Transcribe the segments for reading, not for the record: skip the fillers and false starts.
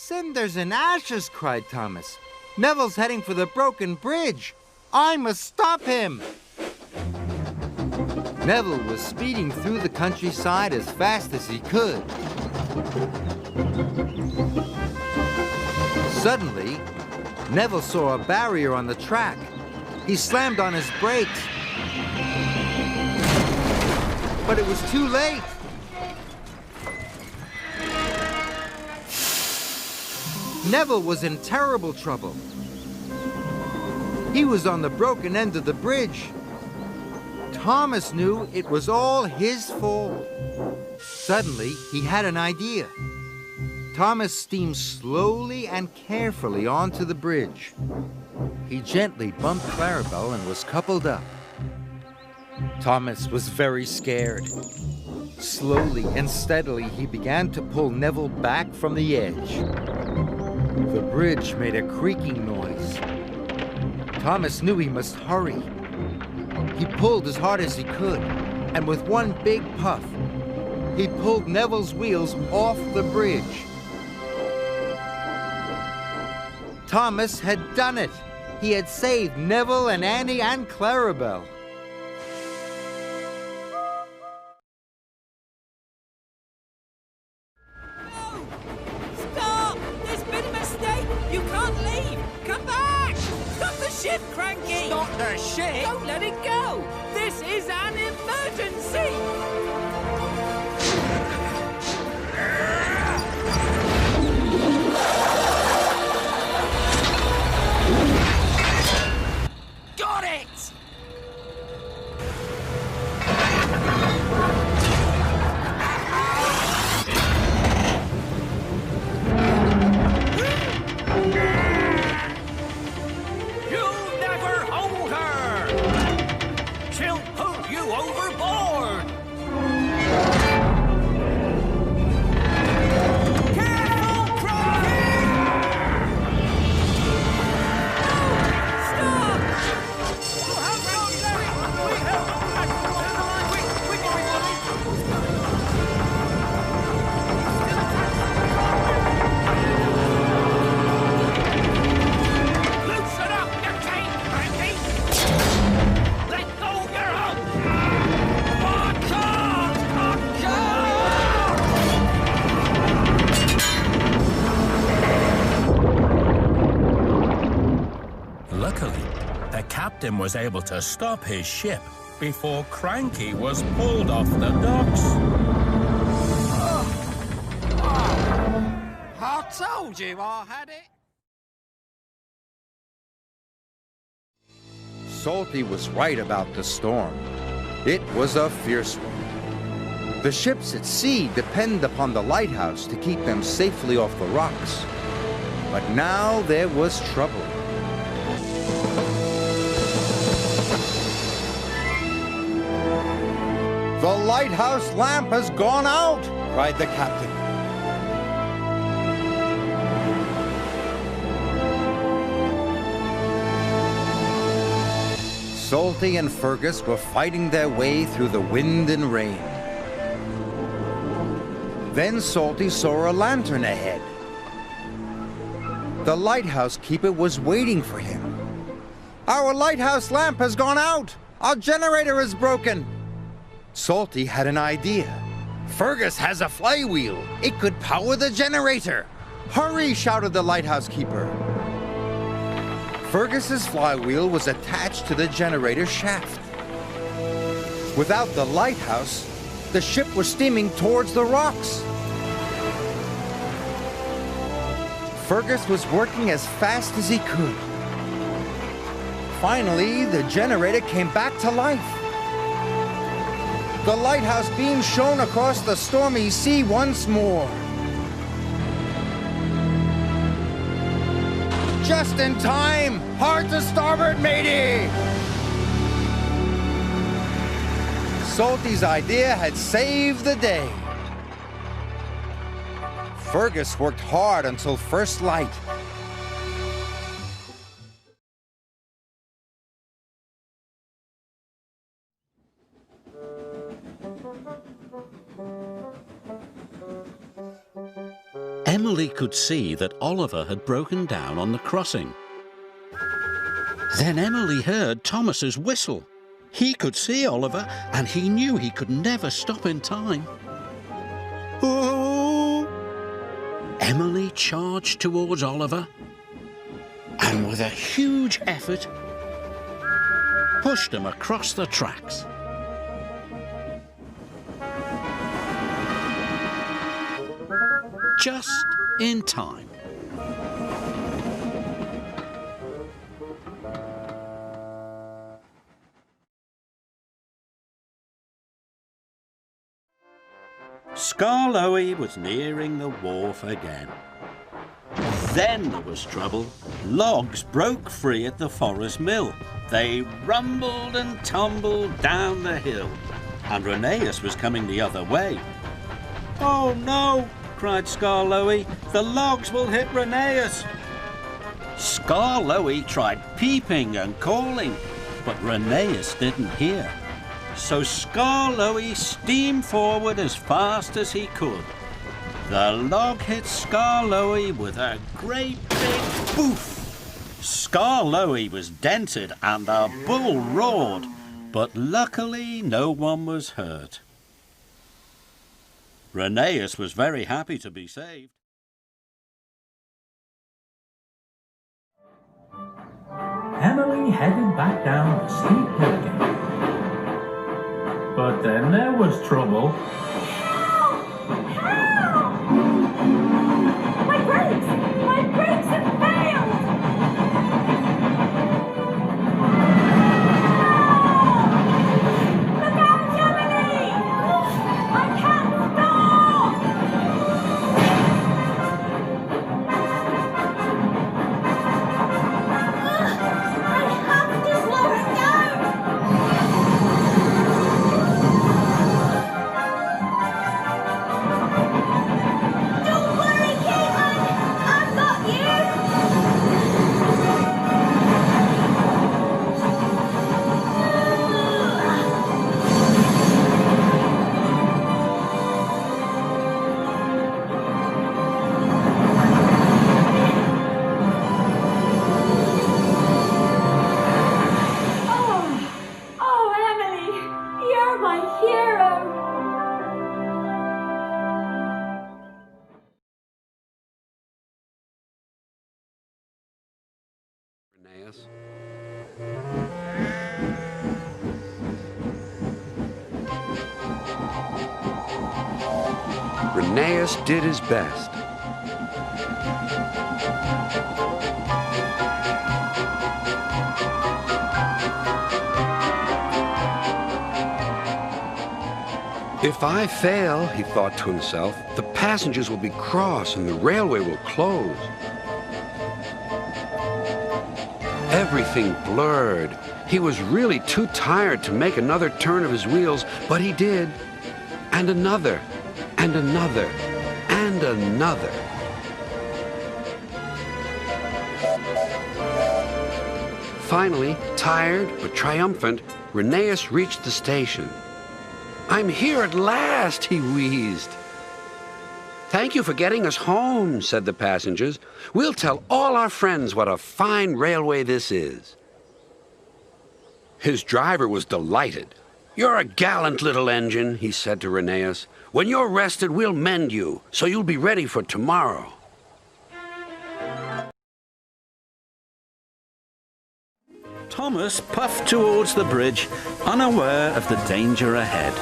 cinders and ashes, cried Thomas. Neville's heading for the broken bridge. I must stop him. Neville was speeding through the countryside as fast as he could. Suddenly, Neville saw a barrier on the track. He slammed on his brakes, but it was too late. Neville was in terrible trouble. He was on the broken end of the bridge. Thomas knew it was all his fault. Suddenly, he had an idea. Thomas steamed slowly and carefully onto the bridge. He gently bumped Clarabelle and was coupled up. Thomas was very scared. Slowly and steadily, he began to pull Neville back from the edge. The bridge made a creaking noise. Thomas knew he must hurry. He pulled as hard as he could, and with one big puff, he pulled Neville's wheels off the bridge. Thomas had done it. He had saved Neville and Annie and Clarabelle. Stop! There's been a mistake! You can't leave! Come back! Stop the ship, Cranky! Stop the ship? Don't let it go! This is an emergency! Got it! You'll never hold her! She'll pull you overboard! Careful, Cranky! Stop! We'll have round there! We have Loosen up your chain, Cranky! Let go your hook! Watch out! Watch out! Luckily, the captain was able to stop his ship before Cranky was pulled off the docks. I told you I had it. Salty was right about the storm. It was a fierce one. The ships at sea depend upon the lighthouse to keep them safely off the rocks. But now there was trouble. The lighthouse lamp has gone out, cried the captain. Salty and Fergus were fighting their way through the wind and rain. Then Salty saw a lantern ahead. The lighthouse keeper was waiting for him. Our lighthouse lamp has gone out! Our generator is broken! Salty had an idea. Fergus has a flywheel. It could power the generator. Hurry, shouted the lighthouse keeper. Fergus's flywheel was attached to the generator shaft. Without the lighthouse, the ship was steaming towards the rocks. Fergus was working as fast as he could. Finally, the generator came back to life. The lighthouse beam shone across the stormy sea once more. Just in time! Hard to starboard, matey! Salty's idea had saved the day. Fergus worked hard until first light. Emily could see that Oliver had broken down on the crossing. Then Emily heard Thomas's whistle. He could see Oliver, and he knew he could never stop in time. Oh! Emily charged towards Oliver, and with a huge effort, pushed him across the tracks. Just in time. Skarloey was nearing the wharf again. Then there was trouble. Logs broke free at the forest mill. They rumbled and tumbled down the hill, and Rheneas was coming the other way. "Oh no!" cried Skarloey. "The logs will hit Rheneas!" Skarloey tried peeping and calling, but Rheneas didn't hear. So Skarloey steamed forward as fast as he could. The log hit Skarloey with a great big boof. Skarloey was dented and the bull roared, but luckily no one was hurt. Rheneas was very happy to be saved. Emily headed back down the steep hill again. But then there was trouble. Help! Help! My brakes have failed! Help! Look out, Emily! I can't stop! I have to slow it down! Don't worry, Caitlin! I've got you! Oh, Emily, you're my hero! Rheneas. Rheneas did his best. If I fail, he thought to himself, the passengers will be cross and the railway will close. Everything blurred. He was really too tired to make another turn of his wheels, but he did. And another, and another, and another. Finally, tired but triumphant, Rheneas reached the station. "I'm here at last," he wheezed. "Thank you for getting us home," said the passengers. "We'll tell all our friends what a fine railway this is." His driver was delighted. "You're a gallant little engine," he said to Rheneas. "When you're rested, we'll mend you, so you'll be ready for tomorrow." Thomas puffed towards the bridge, unaware of the danger ahead.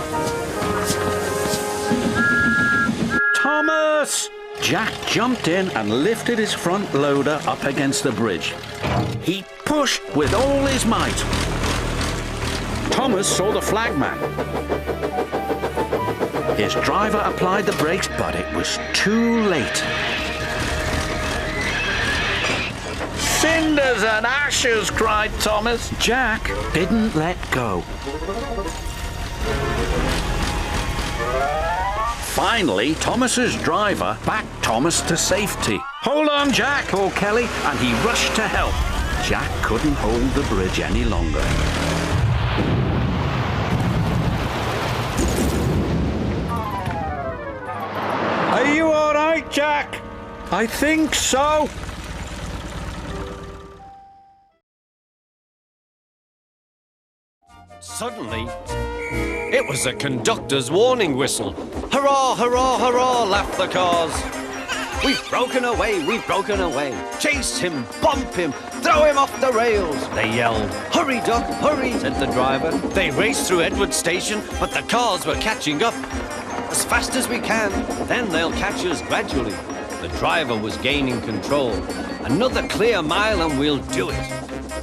"Thomas!" Jack jumped in and lifted his front loader up against the bridge. He pushed with all his might. Thomas saw the flagman. His driver applied the brakes, but it was too late. "Cinders and ashes!" cried Thomas. Jack didn't let go. Finally, Thomas's driver backed Thomas to safety. "Hold on, Jack!" called Kelly, and he rushed to help. Jack couldn't hold the bridge any longer. "Are you all right, Jack?" I think so. Suddenly, it was the conductor's warning whistle. Hurrah, hurrah, hurrah, laughed the cars. We've broken away, we've broken away. Chase him, bump him, throw him off the rails, they yelled. Hurry, Doc, hurry, said the driver. They raced through Edward Station, but the cars were catching up. As fast as we can, then they'll catch us gradually. The driver was gaining control. Another clear mile and we'll do it.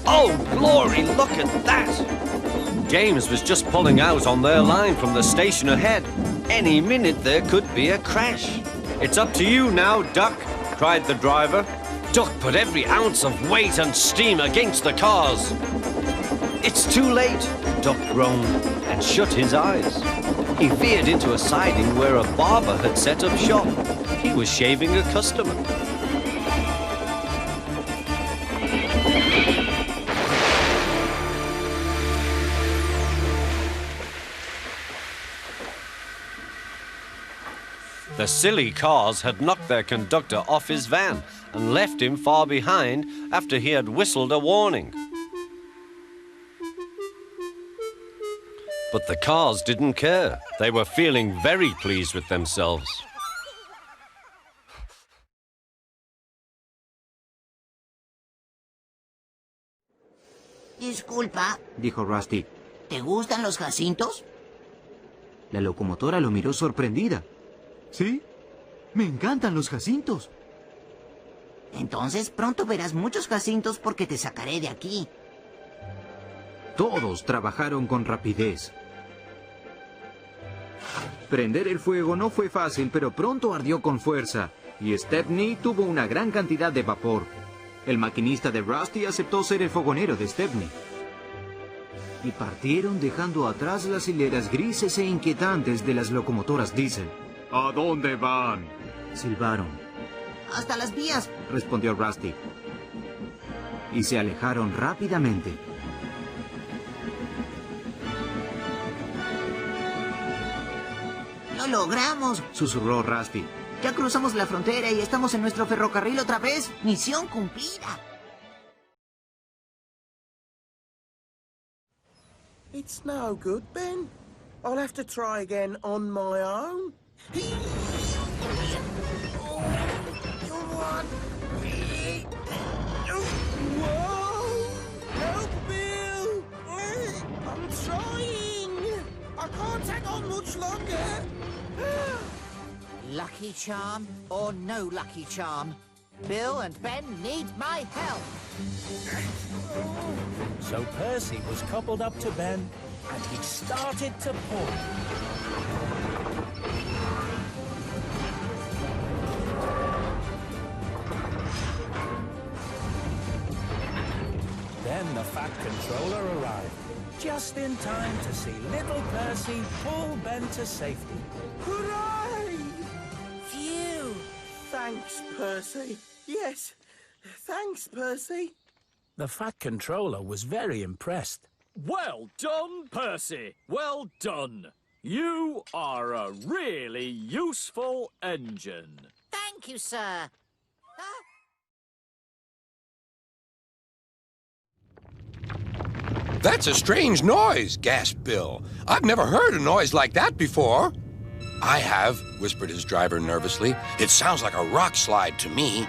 Oh, glory, look at that! James was just pulling out on their line from the station ahead. Any minute there could be a crash. It's up to you now, Duck, cried the driver. Duck put every ounce of weight and steam against the cars. It's too late, Duck groaned and shut his eyes. He veered into a siding where a barber had set up shop. He was shaving a customer. The silly cars had knocked their conductor off his van and left him far behind after he had whistled a warning. But the cars didn't care. They were feeling very pleased with themselves. Disculpa, dijo Rusty. ¿te gustan los jacintos? La locomotora lo miró sorprendida. Sí, me encantan los jacintos. Entonces pronto verás muchos jacintos porque te sacaré de aquí. Todos trabajaron con rapidez. Prender el fuego no fue fácil, pero pronto ardió con fuerza, y Stepney tuvo una gran cantidad de vapor. El maquinista de Rusty aceptó ser el fogonero de Stepney. Y partieron dejando atrás las hileras grises e inquietantes de las locomotoras diésel. ¿A dónde van? Silbaron. Hasta las vías, respondió Rusty. Y se alejaron rápidamente. ¡lo logramos!, susurró Rusty. Ya cruzamos la frontera y estamos en nuestro ferrocarril otra vez. ¡Misión cumplida! It's no good, Ben. I'll have to try again on my own. Whoa! Help, Bill! I'm trying! I can't hang on much longer! Lucky charm or no lucky charm, Bill and Ben need my help. So Percy was coupled up to Ben, and he started to pull. Then the Fat Controller arrived, just in time to see little Percy pull Ben to safety. Hooray! Phew! Thanks, Percy. Yes, thanks, Percy. The Fat Controller was very impressed. Well done, Percy. Well done. You are a really useful engine. Thank you, sir. That's a strange noise, gasped Bill. I've never heard a noise like that before. I have, whispered his driver nervously. It sounds like a rock slide to me.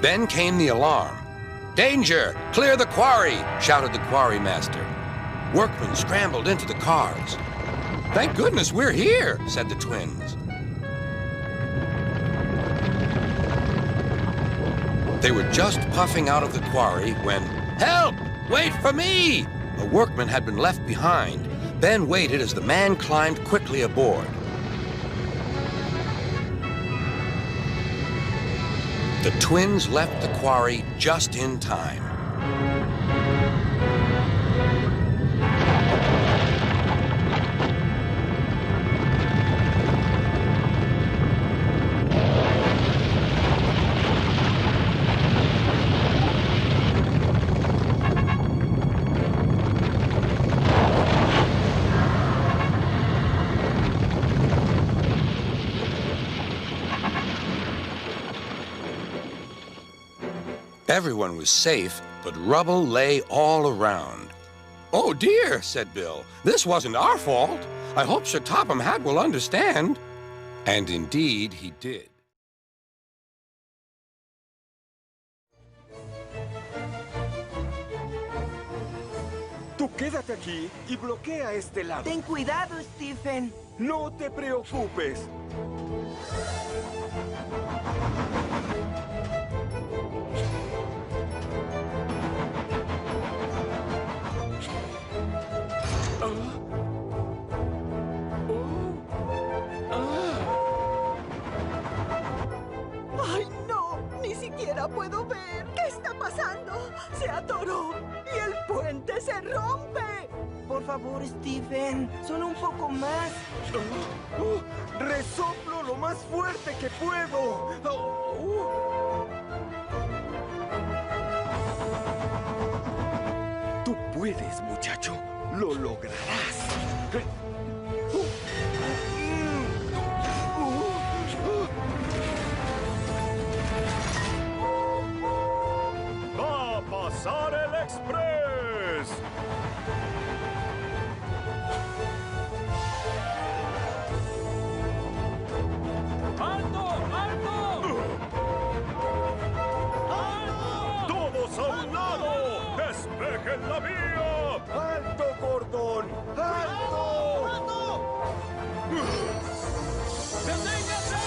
Then came the alarm. Danger! Clear the quarry! Shouted the quarry master. Workmen scrambled into the cars. Thank goodness we're here, said the twins. They were just puffing out of the quarry when, help! Wait for me! A workman had been left behind. Ben waited as the man climbed quickly aboard. The twins left the quarry just in time. Everyone was safe, but rubble lay all around. "Oh dear," said Bill, "this wasn't our fault. I hope Sir Topham Hatt will understand." And indeed he did. Tú quédate aquí y bloquea este lado. Ten cuidado, Stephen. No te preocupes. ¡Ay, no! Ni siquiera puedo ver. ¿Qué está pasando? Se atoró y el puente se rompe. Por favor, Stephen, solo un poco más. Resoplo lo más fuerte que puedo. Tú puedes, muchacho. Lo lograrás. ¡Va a pasar el express! ¡Alto! ¡Alto! ¡Alto! ¡Todos a un lado! ¡Despejen la vía! ¡Alto, Gordon! ¡Alto! ¡Alto! ¡Deténgase!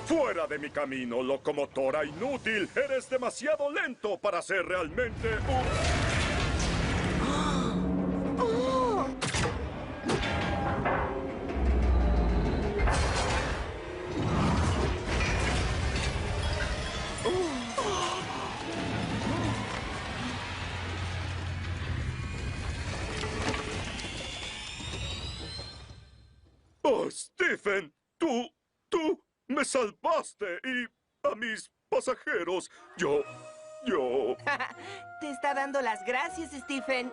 ¡Fuera de mi camino, locomotora inútil! ¡Eres demasiado lento para ser realmente un... ¡Oh, Stephen! ¡Tú me salvaste! Y a mis pasajeros, yo... Te está dando las gracias, Stephen.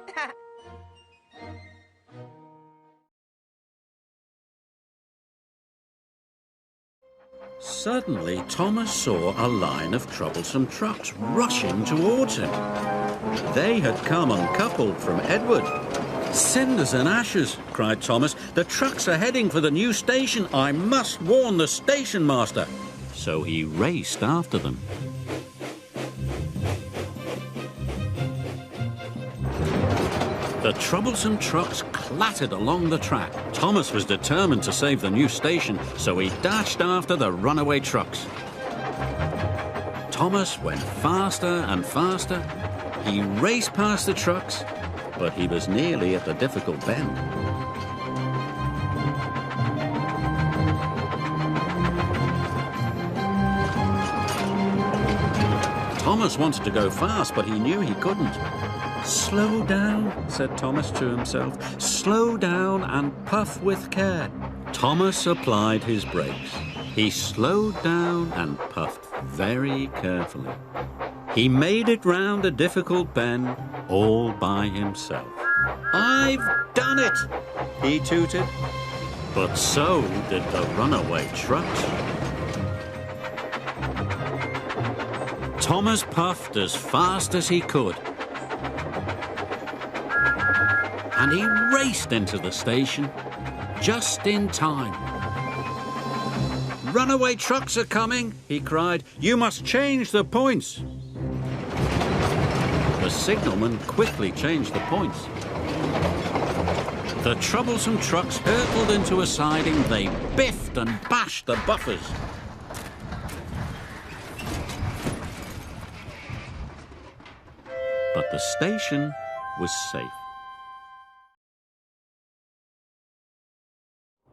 Suddenly, Thomas saw a line of troublesome trucks rushing towards him. They had come uncoupled from Edward. "Cinders and ashes," cried Thomas. "The trucks are heading for the new station. I must warn the station master." So he raced after them. The troublesome trucks clattered along the track. Thomas was determined to save the new station, so he dashed after the runaway trucks. Thomas went faster and faster. He raced past the trucks, but he was nearly at the difficult bend. Thomas wanted to go fast, but he knew he couldn't. "Slow down," said Thomas to himself. "Slow down and puff with care." Thomas applied his brakes. He slowed down and puffed very carefully. He made it round a difficult bend all by himself. "I've done it," he tooted. But so did the runaway trucks. Thomas puffed as fast as he could. And he raced into the station just in time. "Runaway trucks are coming," he cried. "You must change the points." The signalman quickly changed the points. The troublesome trucks hurtled into a siding. They biffed and bashed the buffers. But the station was safe.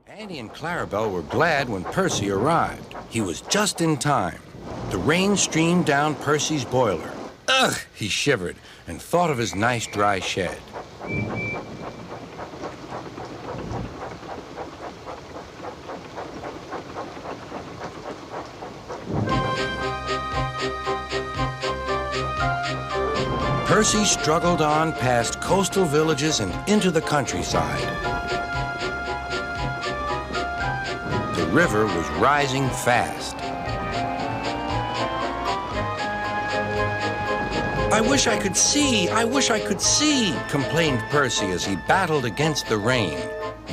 Annie and Clarabelle were glad when Percy arrived. He was just in time. The rain streamed down Percy's boiler. Ugh! He shivered and thought of his nice dry shed. Percy struggled on past coastal villages and into the countryside. river was rising fast. I wish I could see, I wish I could see, complained Percy as he battled against the rain.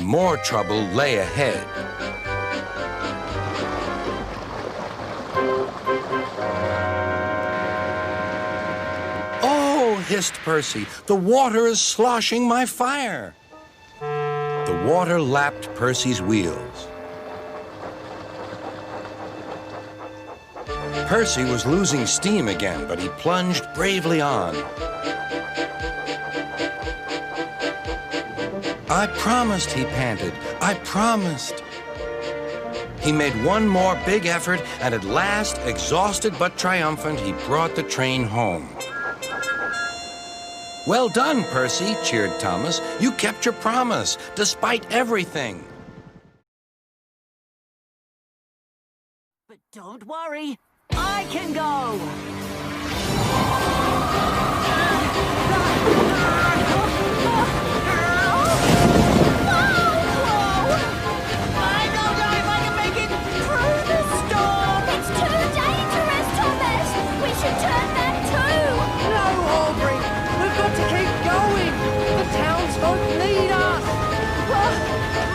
More trouble lay ahead. Oh, hissed Percy, the water is sloshing my fire. The water lapped Percy's wheels. Percy was losing steam again, but he plunged bravely on. I promised, he panted. I promised. He made one more big effort, and at last, exhausted but triumphant, he brought the train home. Well done, Percy, cheered Thomas. You kept your promise, despite everything. But don't worry, I can go! I don't know if I can make it through the storm! It's too dangerous, Thomas! We should turn back too! No, Aubrey! We've got to keep going! The townsfolk need us!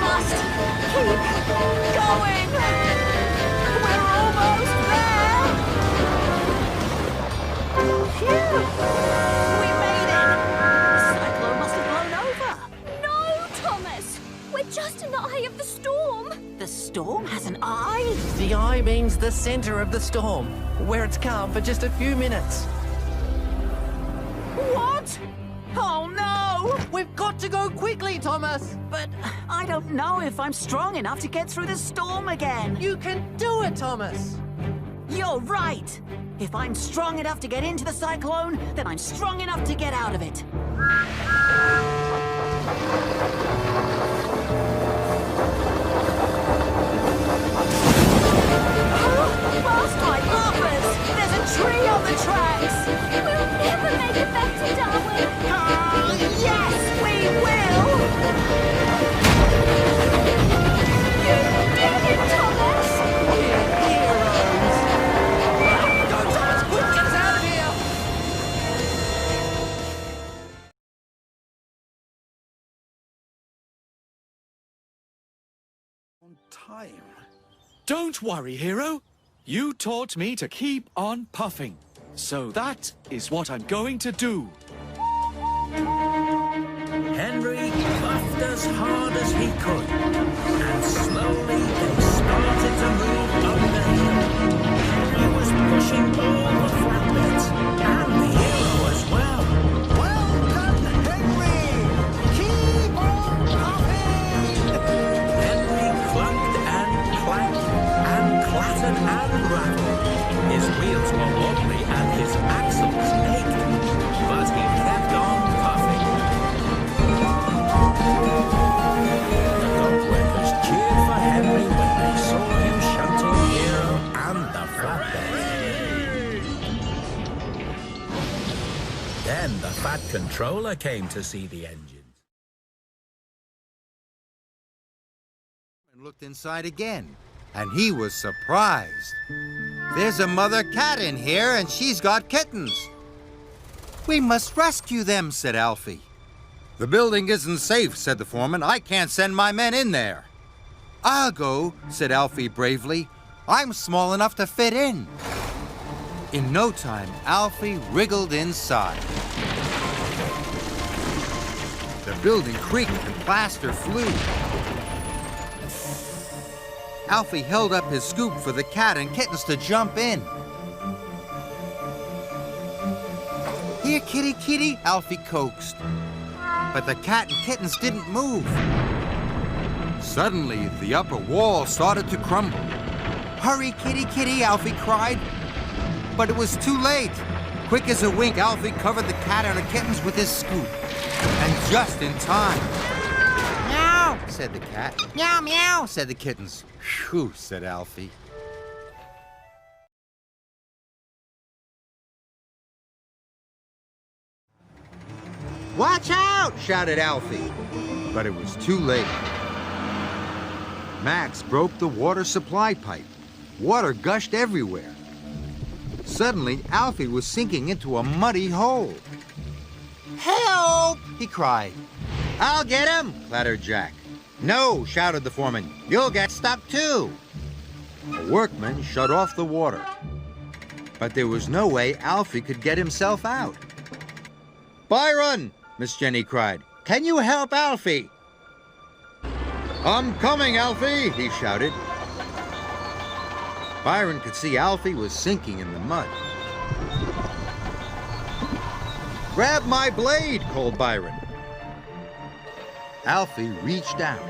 Must keep going! We're almost there! Phew! We made it! The cyclone must have blown over! No, Thomas! We're just in the eye of the storm! The storm has an eye? The eye means the center of the storm, where it's calm for just a few minutes. What? Oh no! We've got to go quickly, Thomas! But I don't know if I'm strong enough to get through the storm again. You can do it, Thomas! You're right! If I'm strong enough to get into the cyclone, then I'm strong enough to get out of it. Lost my bumpers! There's a tree on the tracks! We'll never make it back to Darwin! Yes, we will! You did it, Thomas! We're heroes! Go, Thomas! Quick, get us out of here! On time. Don't worry, hero. You taught me to keep on puffing. So that is what I'm going to do. Henry puffed as hard as he could, and slowly they started to move up the hill. Henry was pushing all the flatbeds, and the hero as well. Well done, Henry! Keep on puffing! Henry clunked and clanked, and clattered and rattled. His wheels were wobbly and his axles ached, but he kept on puffing. The dockworkers cheered for Henry when they saw him shouting the hero and the flatbed. Then the fat controller came to see the engines. And looked inside again, and he was surprised. There's a mother cat in here, and she's got kittens. We must rescue them, said Alfie. The building isn't safe, said the foreman. I can't send my men in there. I'll go, said Alfie bravely. I'm small enough to fit in. In no time, Alfie wriggled inside. The building creaked and plaster flew. Alfie held up his scoop for the cat and kittens to jump in. Here, kitty, kitty, Alfie coaxed. But the cat and kittens didn't move. Suddenly, the upper wall started to crumble. Hurry, kitty, kitty, Alfie cried. But it was too late. Quick as a wink, Alfie covered the cat and the kittens with his scoop. And just in time. Meow, said the cat. Meow, meow, said the kittens. Phew, said Alfie. Watch out, shouted Alfie. But it was too late. Max broke the water supply pipe. Water gushed everywhere. Suddenly, Alfie was sinking into a muddy hole. "Help!" he cried. "I'll get him!" clattered Jack. "No!" shouted the foreman. "You'll get stuck too!" A workman shut off the water. But there was no way Alfie could get himself out. "Byron!" Miss Jenny cried. "Can you help Alfie?" "I'm coming, Alfie!" he shouted. Byron could see Alfie was sinking in the mud. "Grab my blade!" called Byron. Alfie reached out.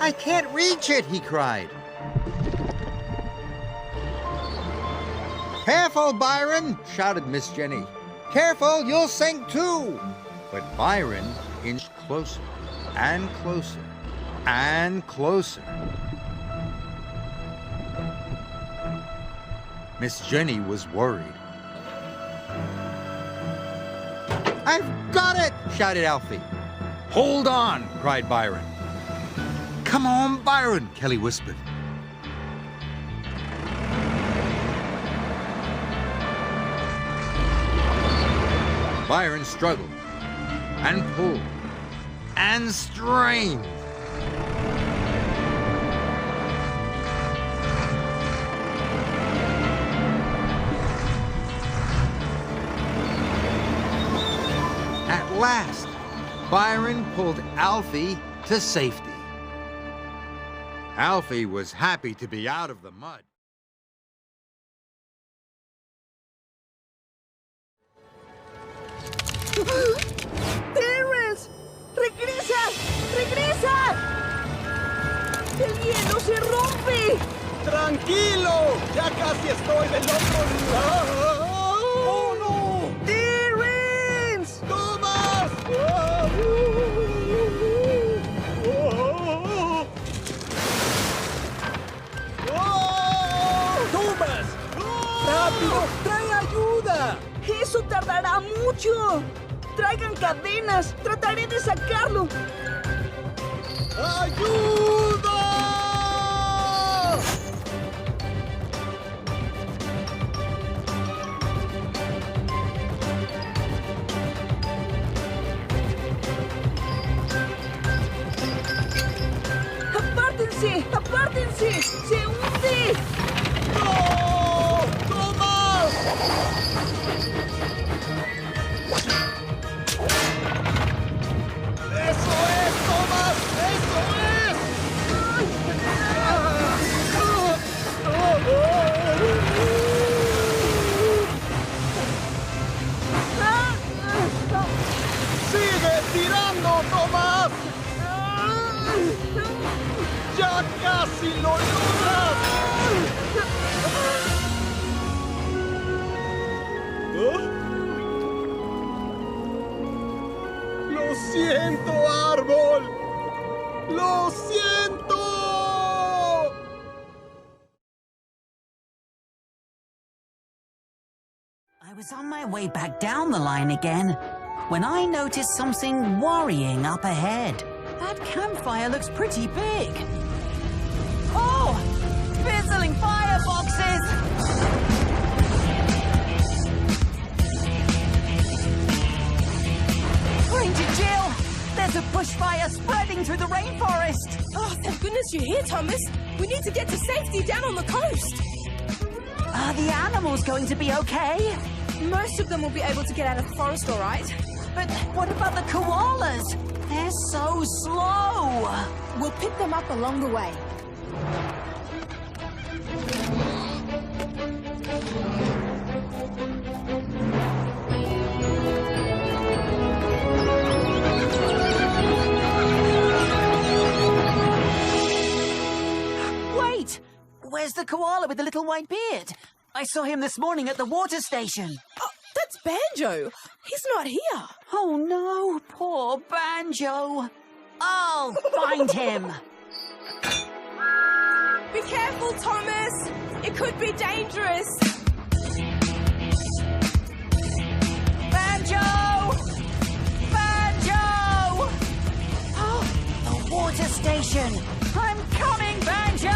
"I can't reach it!" he cried. "Careful, Byron!" shouted Miss Jenny. "Careful, you'll sink too!" But Byron inched closer and closer and closer. Miss Jenny was worried. "I've got it!" shouted Alfie. "Hold on!" cried Byron. "Come on, Byron!" Kelly whispered. Byron struggled and pulled and strained. At last, Byron pulled Alfie to safety. Alfie was happy to be out of the mud. ¡Terrence! ¡Regresa! ¡Regresa! ¡El hielo se rompe! ¡Tranquilo! ¡Ya casi estoy del otro lado! ¡Oh, no! ¡Terrence! ¡Thomas! ¡Thomas! ¡Rápido! ¡Trae ayuda! ¡Eso tardará mucho! ¡Traigan cadenas! ¡Trataré de sacarlo! ¡Ayuda! ¡Apártense! ¡Apártense! ¡Se hunde! ¡No! ¡Thomas! ¡Eso es, Thomas! ¡Eso es! ¡Sigue tirando, Thomas! ¡Ya casi lo logras! ¡Lo siento, árbol! ¡Lo siento! I was on my way back down the line again when I noticed something worrying up ahead. That campfire looks pretty big. Oh! Fizzling fireboxes! Ranger Jill! There's a bushfire spreading through the rainforest! Oh, thank goodness you're here, Thomas. We need to get to safety down on the coast. Are the animals going to be okay? Most of them will be able to get out of the forest, all right. But what about the koalas? They're so slow. We'll pick them up along the way. Wait! Where's the koala with the little white beard? I saw him this morning at the water station. Oh, that's Banjo. He's not here. Oh, no. Poor Banjo. I'll find him. Be careful, Thomas. It could be dangerous. Banjo! Banjo! station. I'm coming, Banjo!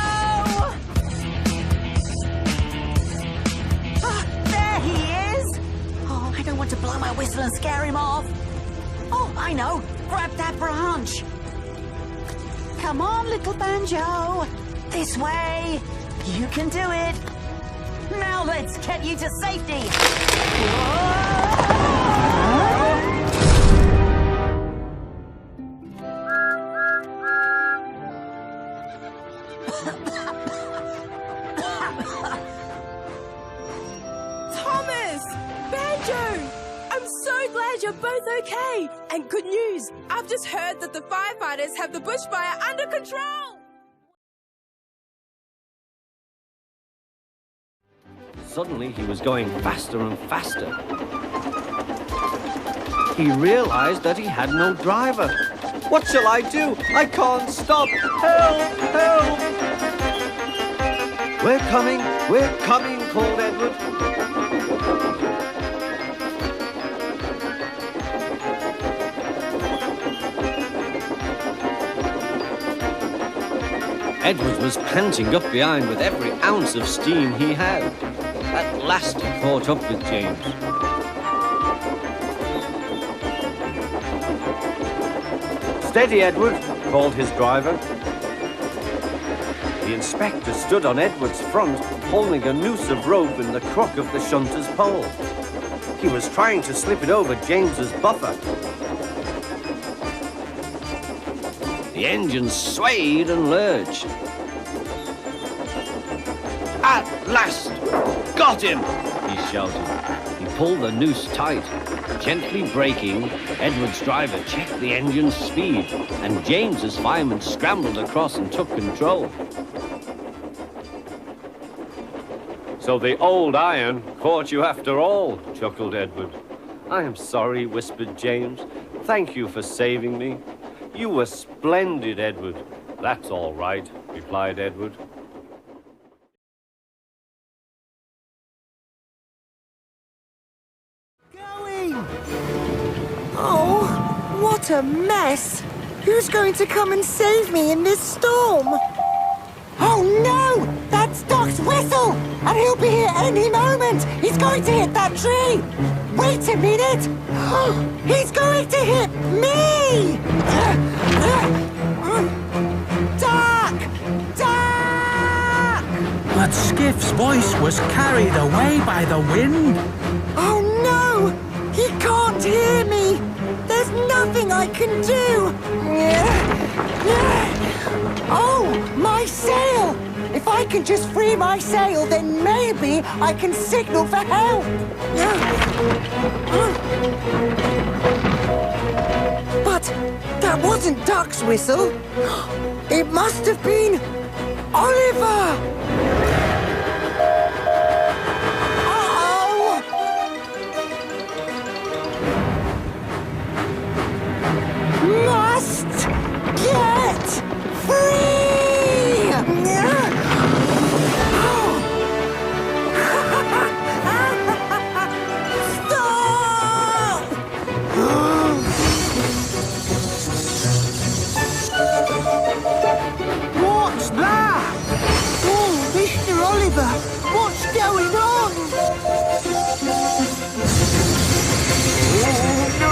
There he is! Oh, I don't want to blow my whistle and scare him off. Oh, I know. Grab that branch. Come on, little Banjo. This way. You can do it. Now let's get you to safety. Thomas! Banjo! I'm so glad you're both okay. And good news, I've just heard that the firefighters have the bushfire under control. Suddenly, he was going faster and faster. He realized that he had no driver. What shall I do? I can't stop! Help! Help! We're coming, called Edward. Edward was panting up behind with every ounce of steam he had. At last he caught up with James. Steady, Edward, called his driver. The inspector stood on Edward's front, holding a noose of rope in the crook of the shunter's pole. He was trying to slip it over James's buffer. The engine swayed and lurched. At last! Got him! He shouted. He pulled the noose tight. Gently braking, Edward's driver checked the engine's speed, and James's fireman scrambled across and took control. So the old iron caught you after all, chuckled Edward. I am sorry, whispered James. Thank you for saving me. You were splendid, Edward. That's all right, replied Edward. Oh, what a mess! Who's going to come and save me in this storm? Oh no! That's Doc's whistle! And he'll be here any moment! He's going to hit that tree! Wait a minute! He's going to hit me! Doc! Doc! But Skiff's voice was carried away by the wind. Oh no! He can't hear me! There's nothing I can do! Oh, my sail! If I can just free my sail, then maybe I can signal for help! But that wasn't Duck's whistle. It must have been Oliver! Must get free! Stop! What's that? Oh, Mr. Oliver, what's going on? Oh, no!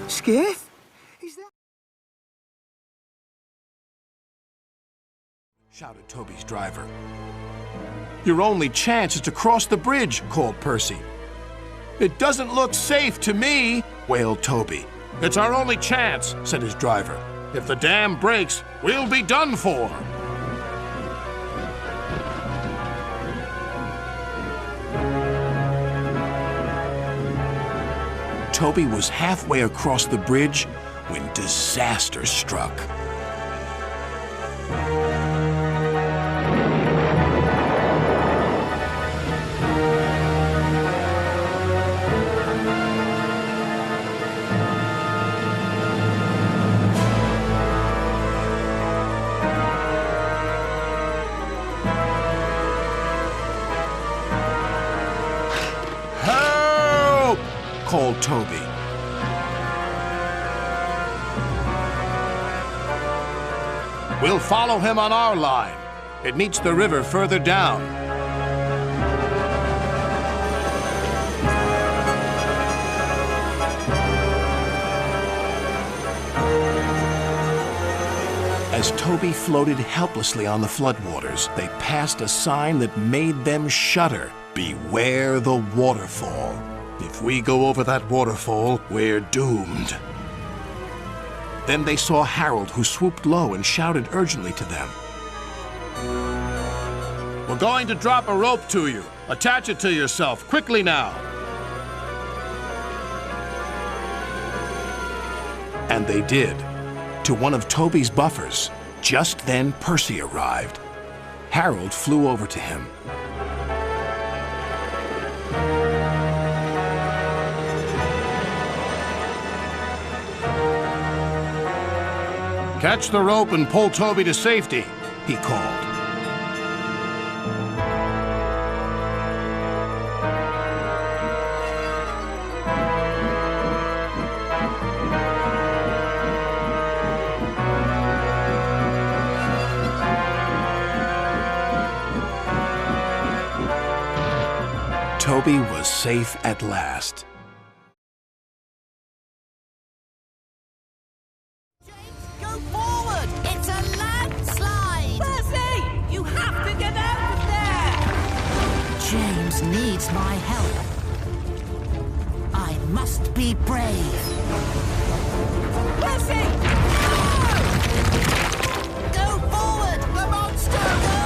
Skiff? Is that... shouted Toby's driver. Your only chance is to cross the bridge, called Percy. It doesn't look safe to me, wailed Toby. It's our only chance, said his driver. If the dam breaks, we'll be done for. Toby was halfway across the bridge when disaster struck. called Toby. We'll follow him on our line. It meets the river further down. As Toby floated helplessly on the floodwaters, they passed a sign that made them shudder. Beware the waterfall. If we go over that waterfall, we're doomed. Then they saw Harold, who swooped low and shouted urgently to them. We're going to drop a rope to you. Attach it to yourself, quickly now. And they did, to one of Toby's buffers. Just then, Percy arrived. Harold flew over to him. Catch the rope and pull Toby to safety, he called. Toby was safe at last. Go forward! It's a landslide! Percy! You have to get out of there! James needs my help. I must be brave. Percy! No! Go forward! The monster!